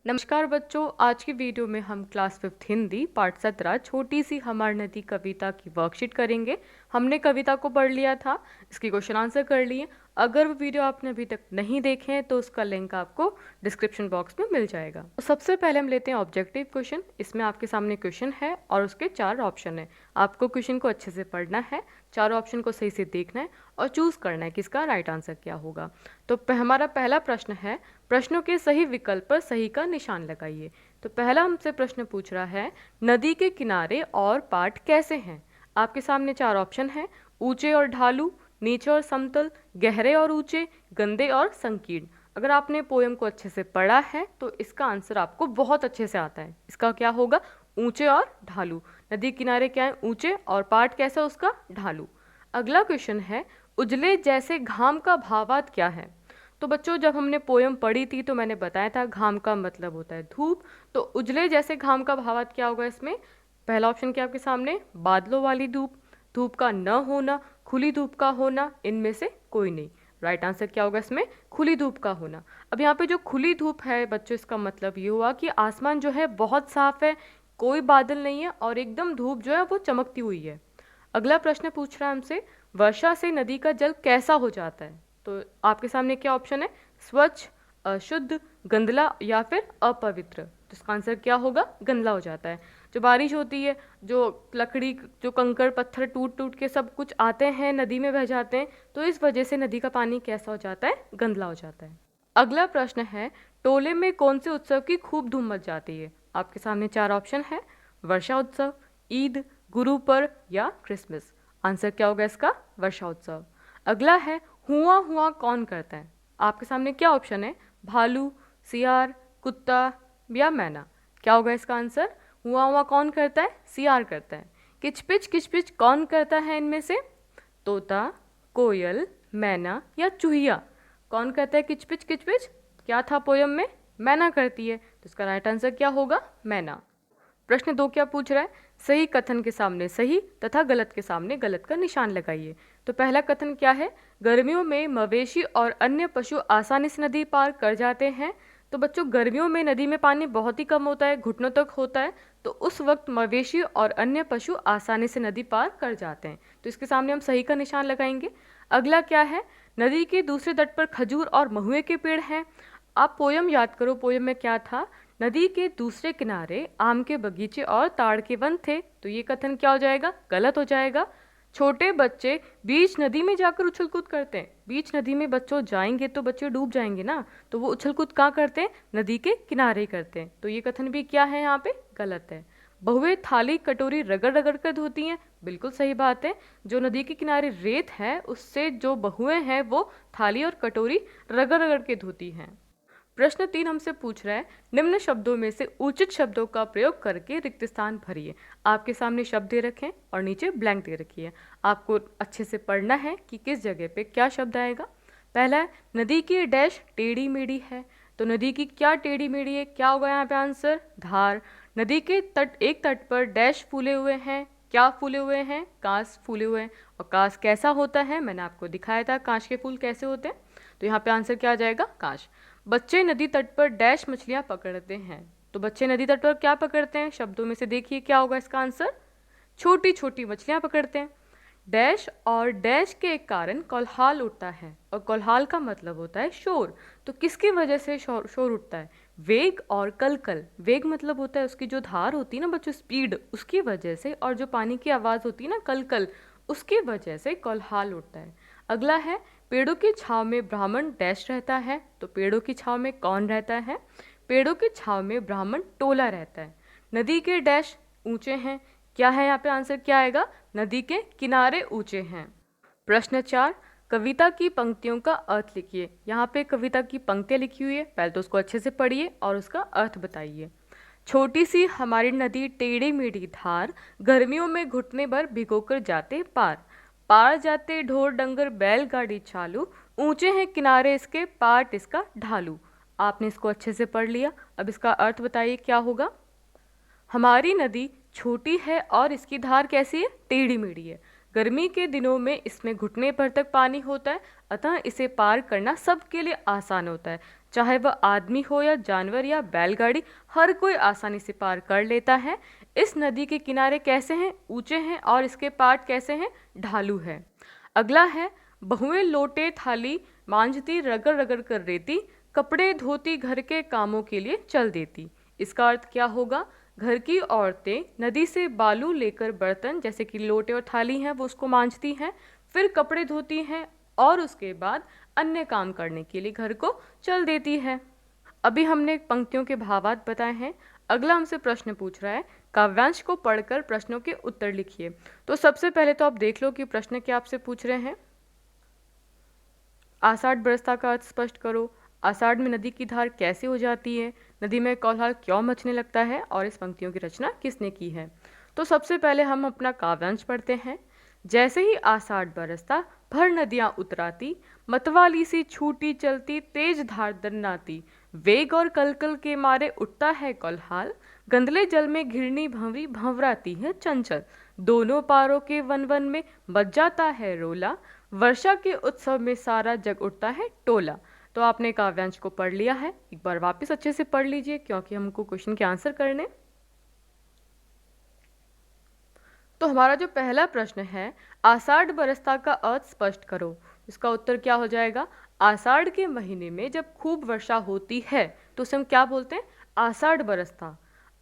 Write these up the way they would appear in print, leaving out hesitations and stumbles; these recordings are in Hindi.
नमस्कार बच्चों, आज की वीडियो में हम क्लास 5 हिंदी पाठ 17 छोटी सी हमार नदी कविता की वर्कशीट करेंगे। हमने कविता को पढ़ लिया था, इसकी क्वेश्चन आंसर कर लिए। अगर वो वीडियो आपने अभी तक नहीं देखे हैं तो उसका लिंक आपको डिस्क्रिप्शन बॉक्स में मिल जाएगा। तो सबसे पहले हम लेते हैं ऑब्जेक्टिव क्वेश्चन। इसमें आपके सामने क्वेश्चन है और उसके 4 ऑप्शन है। आपको क्वेश्चन को अच्छे से पढ़ना है, चारों ऑप्शन को सही से देखना है और चूज करना है कि इसका राइट आंसर क्या होगा। तो हमारा पहला प्रश्न है, प्रश्नों के सही विकल्प पर सही का निशान लगाइए। तो पहला हमसे प्रश्न पूछ रहा है, नदी के किनारे और पाट कैसे हैं। आपके सामने 4 ऑप्शन हैं, ऊंचे और ढालू, नीचे और समतल, गहरे और ऊंचे, गंदे और संकीर्ण। अगर आपने पोयम को अच्छे से पढ़ा है तो इसका आंसर आपको बहुत अच्छे से आता है। इसका क्या होगा, ऊंचे और ढालू। नदी किनारे क्या है, ऊंचे, और पाट कैसा उसका, ढालू। अगला क्वेश्चन है, उजले जैसे घाम का भावार्थ क्या है। तो बच्चों, जब हमने पोयम पढ़ी थी तो मैंने बताया था घाम का मतलब होता है धूप। तो उजले जैसे घाम का भावार्थ क्या होगा इसमें। पहला ऑप्शन क्या आपके सामने, बादलों वाली धूप, धूप का न होना, खुली धूप का होना, इनमें से कोई नहीं। राइट आंसर क्या होगा इसमें, खुली धूप का होना। अब यहाँ पे जो खुली धूप है बच्चों, इसका मतलब ये हुआ कि आसमान जो है बहुत साफ है, कोई बादल नहीं है और एकदम धूप जो है वो चमकती हुई है। अगला प्रश्न पूछ रहा है हमसे, वर्षा से नदी का जल कैसा हो जाता है। तो आपके सामने क्या ऑप्शन है, स्वच्छ, अशुद्ध, गंदला या फिर अपवित्र। तो इसका आंसर क्या होगा, गंदला हो जाता है। जो बारिश होती है, जो लकड़ी, जो कंकड़ पत्थर टूट टूट के सब कुछ आते हैं नदी में बह जाते हैं, तो इस वजह से नदी का पानी कैसा हो जाता है, गंदला हो जाता है। अगला प्रश्न है, टोले में कौन से उत्सव की खूब धूम मच जाती है। आपके सामने 4 ऑप्शन है, वर्षा उत्सव, ईद, गुरु पर्व या क्रिसमस। आंसर क्या होगा इसका, वर्षा उत्सव। अगला है, हुआ हुआ कौन करता है। आपके सामने क्या ऑप्शन है, भालू, सियार, कुत्ता या मैना। क्या होगा इसका आंसर, हुआ हुआ कौन करता है, सियार करता है। किचपिच कौन करता है इनमें से, तोता, कोयल, मैना या चूहिया। कौन करता है किचपिच क्या था पोयम में, मैना करती है। तो इसका राइट आंसर क्या होगा, मैना। प्रश्न 2 क्या पूछ रहा है, सही कथन के सामने सही तथा गलत के सामने गलत का निशान लगाइए। तो पहला कथन क्या है, गर्मियों में मवेशी और अन्य पशु आसानी से नदी पार कर जाते हैं। तो बच्चों, गर्मियों में नदी में पानी बहुत ही कम होता है, घुटनों तक होता है, तो उस वक्त मवेशी और अन्य पशु आसानी से नदी पार कर जाते हैं। तो इसके सामने हम सही का निशान लगाएंगे। अगला क्या है, नदी के दूसरे तट पर खजूर और महुए के पेड़ हैं। आप पोयम याद करो, पोयम में क्या था, नदी के दूसरे किनारे आम के बगीचे और ताड़ के वन थे। तो ये कथन क्या हो जाएगा, गलत हो जाएगा। छोटे बच्चे बीच नदी में जाकर उछल कूद करते हैं। बीच नदी में बच्चों जाएंगे तो बच्चे डूब जाएंगे ना, तो वो उछल कूद कहाँ करते हैं, नदी के किनारे करते हैं। तो ये कथन भी क्या है, यहाँ पे गलत है। बहुएं थाली कटोरी रगड़ रगड़ कर धोती हैं, बिल्कुल सही बात है। जो नदी के किनारे रेत है उससे जो बहुएं हैं वो थाली और कटोरी रगड़ रगड़ के धोती हैं। प्रश्न 3 हमसे पूछ रहा है, निम्न शब्दों में से उचित शब्दों का प्रयोग करके रिक्त स्थान भरिए। आपके सामने शब्द दे रखे हैं और नीचे ब्लैंक दे रखी है। आपको अच्छे से पढ़ना है कि किस जगह पे क्या शब्द आएगा। पहला है, नदी की डैश टेढ़ी मेढ़ी है। तो नदी की क्या टेढ़ी मेढ़ी है, क्या होगा यहाँ पे आंसर, धार। नदी के एक तट पर डैश फूले हुए हैं, क्या फूले हुए हैं, कांच फूले हुए हैं। और कांच कैसा होता है, मैंने आपको दिखाया था कांच के फूल कैसे होते हैं। तो यहाँ पे आंसर क्या आ जाएगा, कांच। बच्चे नदी तट पर डैश मछलियां पकड़ते हैं। तो बच्चे नदी तट पर क्या पकड़ते हैं, शब्दों में से देखिए क्या होगा इसका आंसर, छोटी छोटी मछलियां पकड़ते हैं। डैश और डैश के एक कारण कोलाहल उठता है, और कोलाहल का मतलब होता है शोर। तो किसकी वजह से शोर उठता है, वेग और कलकल। वेग मतलब होता है उसकी जो धार होती है ना बच्चों, स्पीड, उसकी वजह से, और जो पानी की आवाज़ होती है ना, कलकल, उसकी वजह से कोलाहल उठता है। अगला है, पेड़ों की छांव में ब्राह्मण डैश रहता है। तो पेड़ों की छांव में कौन रहता है, पेड़ों की छांव में ब्राह्मण टोला रहता है। नदी के डैश ऊंचे हैं, क्या है यहाँ पे आंसर क्या आएगा, नदी के किनारे ऊंचे हैं। प्रश्न 4, कविता की पंक्तियों का अर्थ लिखिए। यहाँ पे कविता की पंक्तियाँ लिखी हुई है, पहले तो उसको अच्छे से पढ़िए और उसका अर्थ बताइए। छोटी सी हमारी नदी टेढ़ी मेढ़ी धार, गर्मियों में घुटने भर भिगोकर जाते पार। पार जाते ढोर डंगर बैलगाड़ी चालू, ऊंचे हैं किनारे इसके पाट इसका ढालू। आपने इसको अच्छे से पढ़ लिया, अब इसका अर्थ बताइए क्या होगा। हमारी नदी छोटी है और इसकी धार कैसी है, टेढ़ी मेढ़ी है। गर्मी के दिनों में इसमें घुटने भर तक पानी होता है, अतः इसे पार करना सबके लिए आसान होता है। चाहे वह आदमी हो या जानवर या बैलगाड़ी, हर कोई आसानी से पार कर लेता है। इस नदी के किनारे कैसे हैं? ऊंचे हैं। और इसके पाट कैसे हैं? ढालू है। अगला है, बहुएं लोटे थाली मांझती रगड़ रगड़ कर रेती, कपड़े धोती घर के कामों के लिए चल देती। इसका अर्थ क्या होगा? घर की औरतें नदी से बालू लेकर बर्तन जैसे कि लोटे और थाली हैं वो उसको मांझती हैं, फिर कपड़े धोती हैं और उसके बाद अन्य काम करने के लिए घर को चल देती है। अभी हमने पंक्तियों के भावार्थ बताए हैं। अगला हमसे प्रश्न पूछ रहा है, काव्यांश को पढ़कर प्रश्नों के उत्तर लिखिए। तो सबसे पहले तो आप देख लो कि प्रश्न क्या आपसे पूछ रहे हैं। आषाढ़ बरसता का अर्थ स्पष्ट करो। आषाढ़ में नदी की धार कैसे हो जाती है? नदी में कौलाहल क्यों मचने लगता है? और इस पंक्तियों की रचना किसने की है? तो सबसे पहले हम अपना काव्यांश पढ़ते हैं। जैसे ही आषाढ़ बरसता, भर नदियां उतराती, मतवाली सी छूटी चलती, तेज धार दन्नाती, वेग और कलकल के मारे उठता है कौलाहल, गंदले जल में घिरनी भंवरी भंवराती है चंचल, दोनों पारों के वन वन में बज जाता है रोला, वर्षा के उत्सव में सारा जग उठता है टोला। तो आपने काव्यांश को पढ़ लिया है। एक बार वापस अच्छे से पढ़ लीजिए क्योंकि हमको क्वेश्चन के आंसर करने। तो हमारा जो पहला प्रश्न है, आषाढ़ बरसता का अर्थ स्पष्ट करो। इसका उत्तर क्या हो जाएगा? आषाढ़ के महीने में जब खूब वर्षा होती है तो उसे हम क्या बोलते हैं? आषाढ़ बरसता।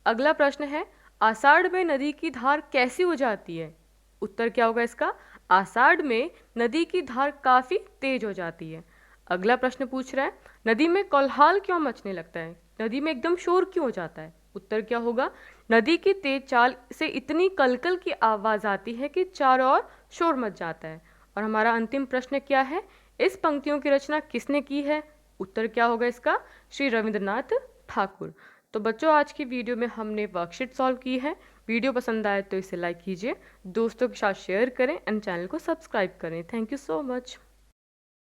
अगला प्रश्न है, आषाढ़ में नदी की धार कैसी हो जाती है? उत्तर क्या होगा इसका? आषाढ़ में नदी की धार काफी तेज हो जाती है। अगला प्रश्न पूछ रहा है, नदी में कोलाहल क्यों मचने लगता है? नदी में एकदम शोर क्यों हो जाता है? उत्तर क्या होगा? नदी की तेज चाल से इतनी कलकल की आवाज आती है कि चारों ओर शोर मच जाता है। और हमारा अंतिम प्रश्न क्या है? इस पंक्तियों की रचना किसने की है? उत्तर क्या होगा इसका? श्री रविंद्रनाथ ठाकुर। तो बच्चों, आज की वीडियो में हमने वर्कशीट सॉल्व की है। वीडियो पसंद आए तो इसे लाइक कीजिए, दोस्तों के साथ शेयर करें एंड चैनल को सब्सक्राइब करें। Thank you so much.